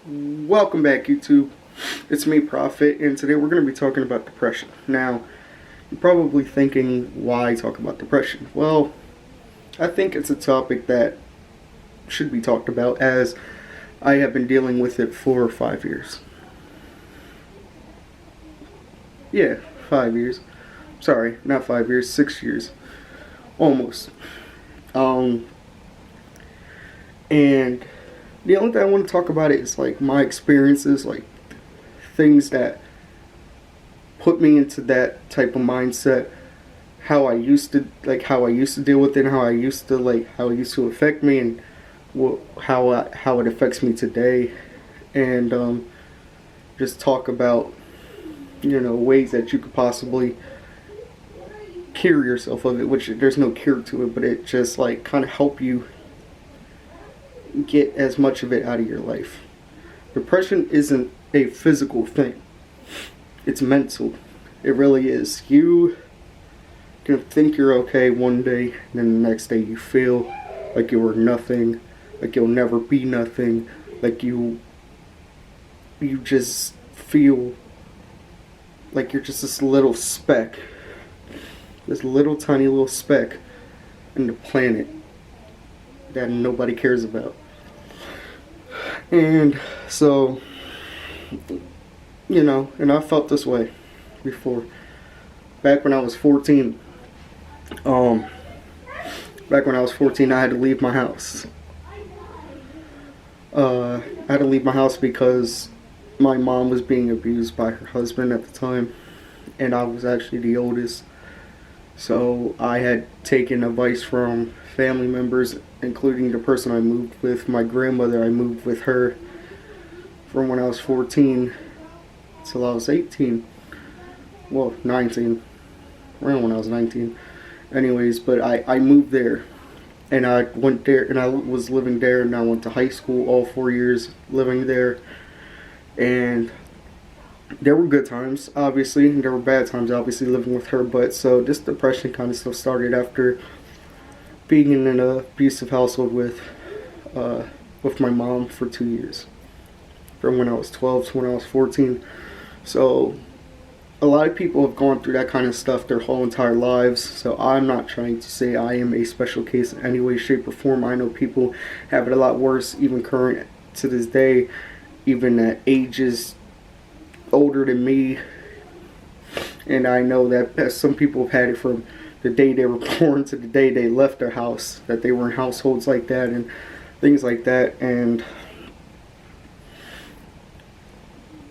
Welcome back, YouTube. It's me, Prophet, and today we're going to be talking about depression. Now, you're probably thinking, why talk about depression? Well, I think it's a topic that should be talked about as I have been dealing with it for 5 years. Yeah, 5 years. Sorry, not 5 years, 6 years. Almost. Um, and the only thing I want to talk about is like my experiences, like things that put me into that type of mindset, how I used to deal with it, and how it used to affect me, and how it affects me today, and just talk about ways that you could possibly cure yourself of it. Which there's no cure to it, but it just like kind of help you get as much of it out of your life. Depression isn't a physical thing. It's mental. It really is. You can think you're okay one day, and then the next day you feel like you were nothing, like you'll never be nothing, like you just feel like you're just this little speck, this little tiny little speck in the planet that nobody cares about. And so, and I felt this way before. Back when I was 14, I had to leave my house. I had to leave my house because my mom was being abused by her husband at the time, and I was actually the oldest. So I had taken advice from family members, including the person I moved with, my grandmother. I moved with her from when I was 14 till I was 18. Well, 19. Around when I was 19. Anyways, but I moved there. And I went there, and I was living there, and I went to high school all 4 years living there. And there were good times, obviously, and there were bad times, obviously, living with her. But so this depression kind of stuff started after being in an abusive household with my mom for 2 years, from when I was 12 to when I was 14. So a lot of people have gone through that kind of stuff their whole entire lives. So I'm not trying to say I am a special case in any way, shape, or form. I know people have it a lot worse, even current to this day, even at ages older than me. And I know that some people have had it from the day they were born to the day they left their house, that they were in households like that and things like that. And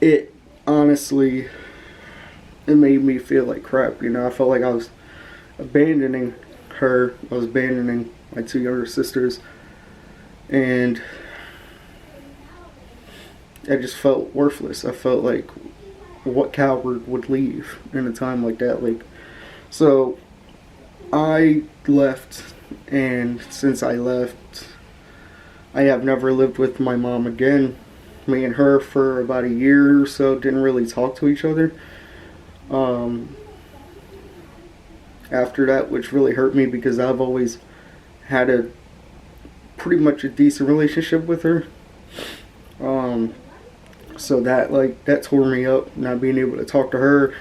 it honestly, it made me feel like crap. I felt like I was abandoning her. I was abandoning my two younger sisters, and I just felt worthless. I felt like, what coward would leave in a time like that? So I left, and since I left, I have never lived with my mom again. Me and her for about a year or so didn't really talk to each other. After that, which really hurt me because I've always had a pretty much a decent relationship with her. So that tore me up, not being able to talk to her,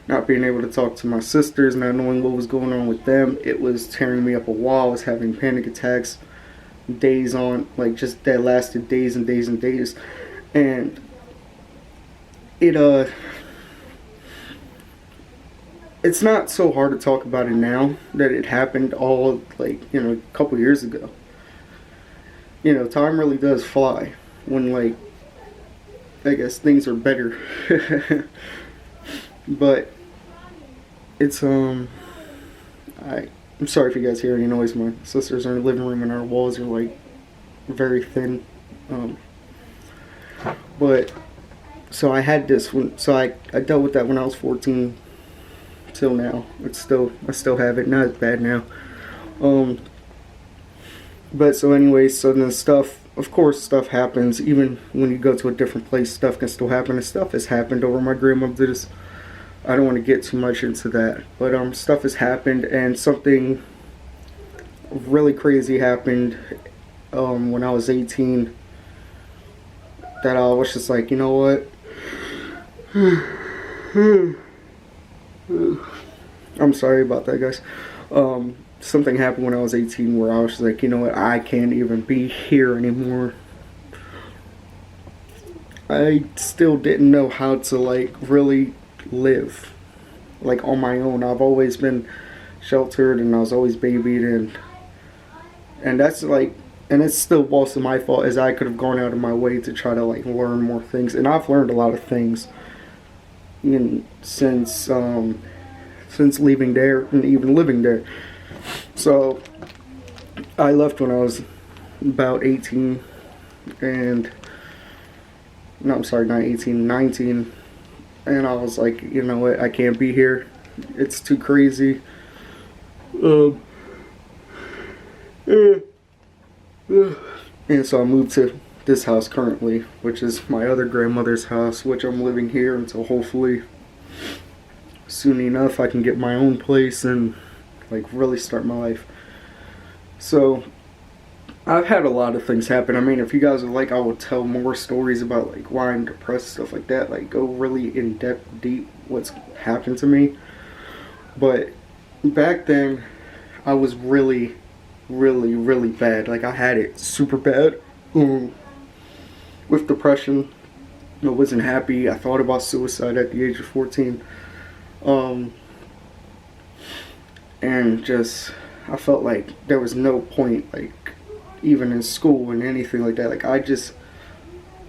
not being able to talk to my sisters, not knowing what was going on with them. It was tearing me up a wall. I was having panic attacks days on, just that lasted days and days and days. And it's not so hard to talk about it now that it happened all a couple years ago. Time really does fly when I guess things are better. But it's I'm sorry if you guys hear any noise. My sisters are in the living room and our walls are very thin. But so I had this one. So I dealt with that when I was 14 till now. I still have it. Not as bad now. But so anyways, so then of course stuff happens. Even when you go to a different place, stuff can still happen. And stuff has happened over my grandmother's. I don't want to get too much into that. But stuff has happened, and something really crazy happened when I was 18. that I was just like, you know what? I'm sorry about that, guys. Something happened when I was 18 where I was just like, you know what? I can't even be here anymore. I still didn't know how to like really live like on my own. I've always been sheltered and I was always babied, and that's like, and it's still also my fault as I could have gone out of my way to try to like learn more things, and I've learned a lot of things since leaving there and even living there. So I left when I was about 18, and no, I'm sorry, not 18, 19, and I was like, you know what, I can't be here. It's too crazy. And so I moved to this house currently, which is my other grandmother's house, which I'm living here until hopefully soon enough I can get my own place and like really start my life. So I've had a lot of things happen. I mean, if you guys would like, I will tell more stories about like why I'm depressed, stuff like that, like go really in depth, deep what's happened to me. But back then I was really bad. Like I had it super bad with depression. I wasn't happy. I thought about suicide at the age of 14. And just, I felt like there was no point, like, even in school and anything like that. Like,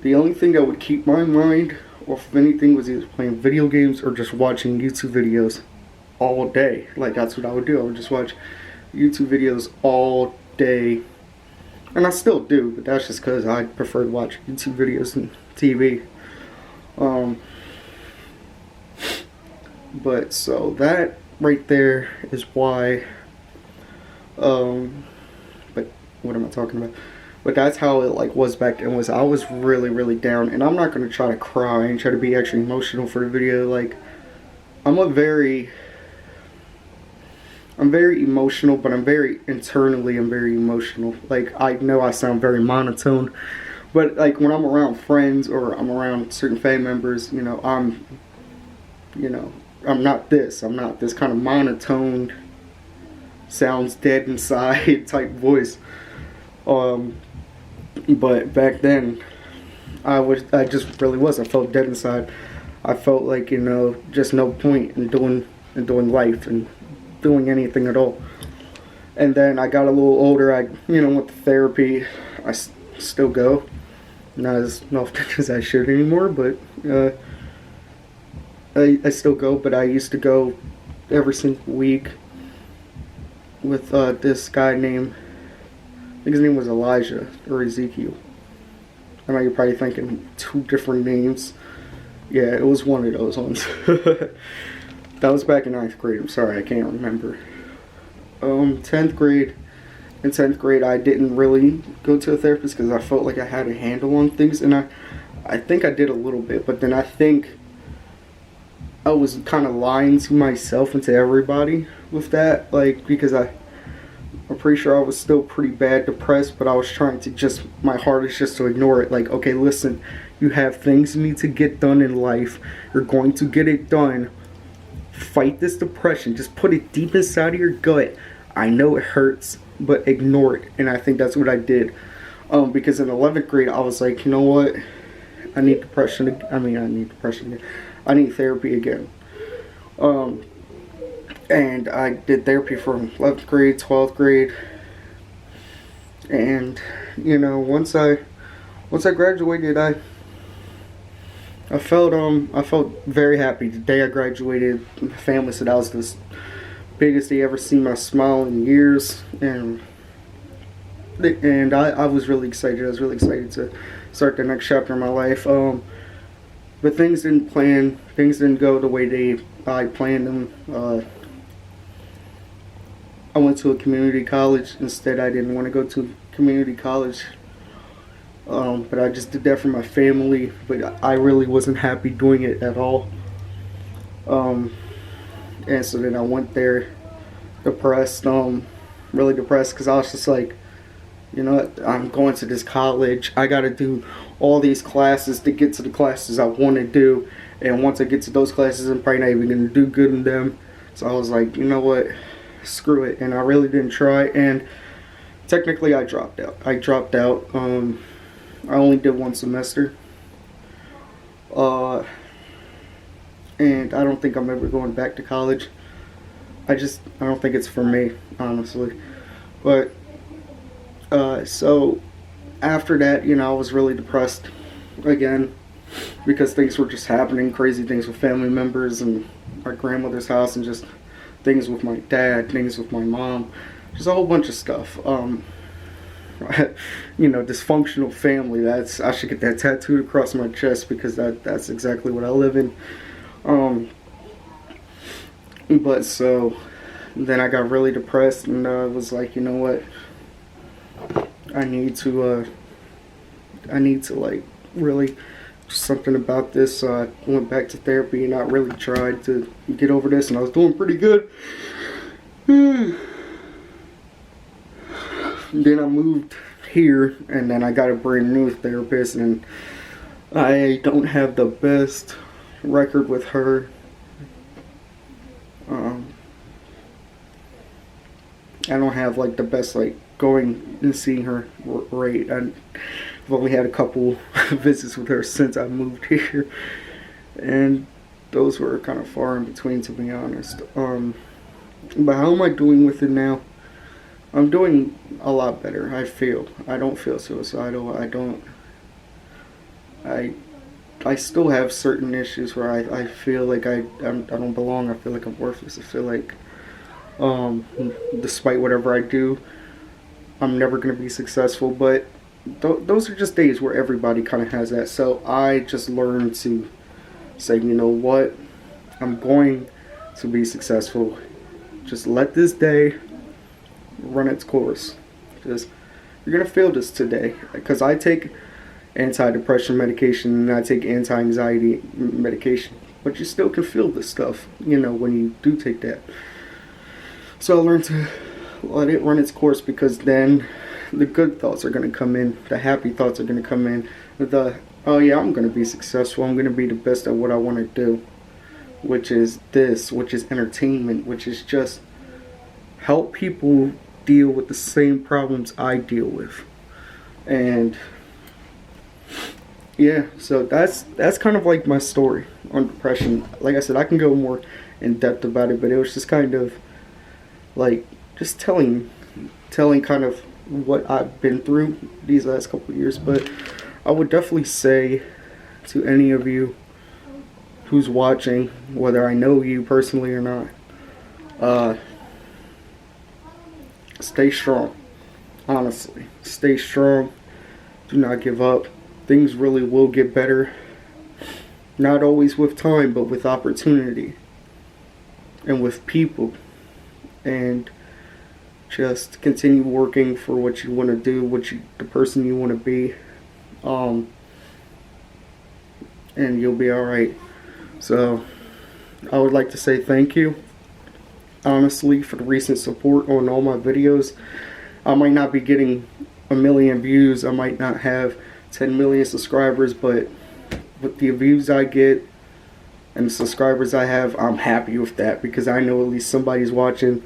the only thing that would keep my mind off of anything was either playing video games or just watching YouTube videos all day. Like, that's what I would do. I would just watch YouTube videos all day. And I still do, but that's just because I prefer to watch YouTube videos than TV. But so that right there is why, but what am I talking about? But that's how it like was back then. I was really down, and I'm not gonna try to cry and try to be extra emotional for the video. Like I'm very emotional, but I'm very emotional. Like I know I sound very monotone, but like when I'm around friends or I'm around certain family members, I'm not this kind of monotone, sounds dead inside type voice. But back then, I just really was. I felt dead inside. I felt like just no point in doing life and doing anything at all. And then I got a little older. I went to therapy. I still go, not as often as I should anymore, but I still go, but I used to go every single week with this guy named, I think his name was Elijah or Ezekiel. I know you're probably thinking two different names. Yeah, it was one of those ones. That was back in 9th grade. I'm sorry, I can't remember. 10th grade. In 10th grade, I didn't really go to a therapist because I felt like I had a handle on things, and I think I did a little bit, but then I think I was kind of lying to myself and to everybody with that, like, because I'm pretty sure I was still pretty bad depressed, but I was trying to my hardest just to ignore it. Like, okay, listen, you have things you need to get done in life. You're going to get it done. Fight this depression. Just put it deep inside of your gut. I know it hurts, but ignore it. And I think that's what I did. Because in 11th grade, I was like, you know what? I need depression. I need depression again. I need therapy again. And I did therapy from 11th grade, 12th grade. And, once I graduated, I felt very happy. The day I graduated, my family said that was the biggest they ever seen my smile in years, and I was really excited. I was really excited to start the next chapter in my life. But things didn't go the way I planned them. I went to a community college. Instead, I didn't want to go to community college. But I just did that for my family, but I really wasn't happy doing it at all. And so then I went there depressed, really depressed, because I was just like, you know what, I'm going to this college, I gotta do all these classes to get to the classes I want to do, and once I get to those classes I'm probably not even going to do good in them. So I was like, you know what, screw it. And I really didn't try, and technically I dropped out. I only did one semester, and I don't think I'm ever going back to college. I don't think it's for me, honestly. But so after that, I was really depressed again because things were just happening, crazy things with family members and my grandmother's house, and just things with my dad, things with my mom, just a whole bunch of stuff. Dysfunctional family. I should get that tattooed across my chest because that's exactly what I live in. But so then I got really depressed, and was like, you know what? I need to like really do something about this. So I went back to therapy, and I really tried to get over this, and I was doing pretty good. Then I moved here, and then I got a brand new therapist, and I don't have the best record with her. I don't have like the best like going and seeing her rate. I've only had a couple visits with her since I moved here, and those were kind of far in between, to be honest. But how am I doing with it now? I'm doing a lot better. I don't feel suicidal. I still have certain issues where I feel like I don't belong. I feel like I'm worthless. I feel like despite whatever I do, I'm never going to be successful. But those are just days where everybody kind of has that. So I just learned to say, you know what? I'm going to be successful. Just let this day run its course. Just, you're going to feel this today. Because I take antidepressant medication and I take anti-anxiety medication. But you still can feel this stuff, when you do take that. So I learned to let it run its course, because then the good thoughts are going to come in. The happy thoughts are going to come in. Oh yeah, I'm going to be successful. I'm going to be the best at what I want to do. Which is entertainment. Which is just help people deal with the same problems I deal with. And yeah, so that's kind of like my story on depression. Like I said, I can go more in depth about it, but it was just kind of like just telling kind of what I've been through these last couple of years. But I would definitely say to any of you who's watching, whether I know you personally or not, stay strong. Honestly, stay strong. Do not give up. Things really will get better. Not always with time, but with opportunity. And with people. And just continue working for what you want to do, the person you want to be. And you'll be alright. So, I would like to say thank you, honestly, for the recent support on all my videos. I might not be getting 1 million views. I might not have 10 million subscribers, but with the views I get and the subscribers I have, I'm happy with that, because I know at least somebody's watching.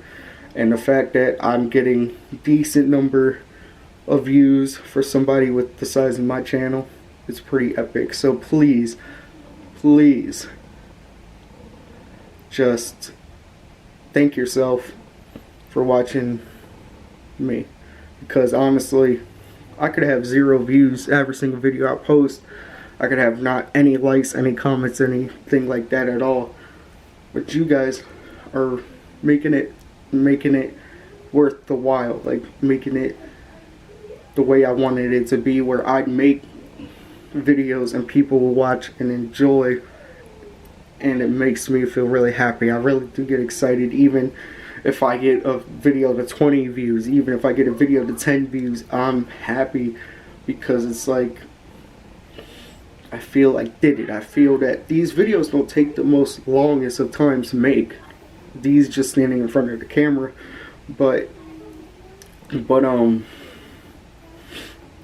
And the fact that I'm getting decent number of views for somebody with the size of my channel, it's pretty epic. So please just thank yourself for watching me, because honestly, I could have 0 views every single video I post. I could have not any likes, any comments, anything like that at all. But you guys are making it worth the while, like making it the way I wanted it to be, where I'd make videos and people will watch and enjoy, and it makes me feel really happy. I really do get excited, even if I get a video to 20 views, even if I get a video to 10 views, I'm happy, because it's like, I feel I did it. I feel that these videos don't take the most longest of time to make. These just standing in front of the camera, but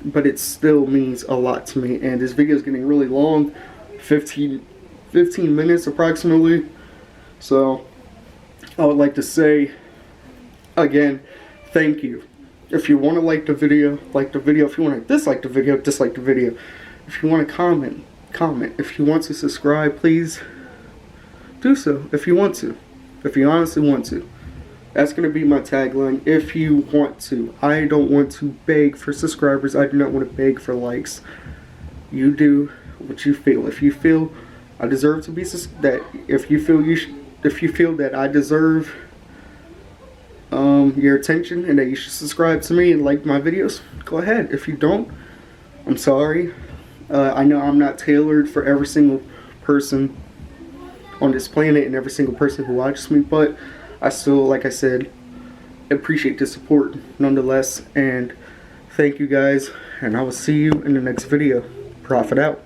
but it still means a lot to me. And this video is getting really long, 15 minutes approximately. So I would like to say again, thank you. If you want to like the video, like the video. If you want to dislike the video, dislike the video. If you want to comment, comment. If you want to subscribe, please do so if you want to. If you honestly want to. That's going to be my tagline. If you want to. I don't want to beg for subscribers. I do not want to beg for likes. You do what you feel. If you feel I deserve to be if you feel that I deserve your attention and that you should subscribe to me and like my videos, go ahead. If you don't, I'm sorry. I know I'm not tailored for every single person on this planet and every single person who watches me, but I still, like I said, appreciate the support nonetheless. And thank you guys, and I will see you in the next video. Profit out.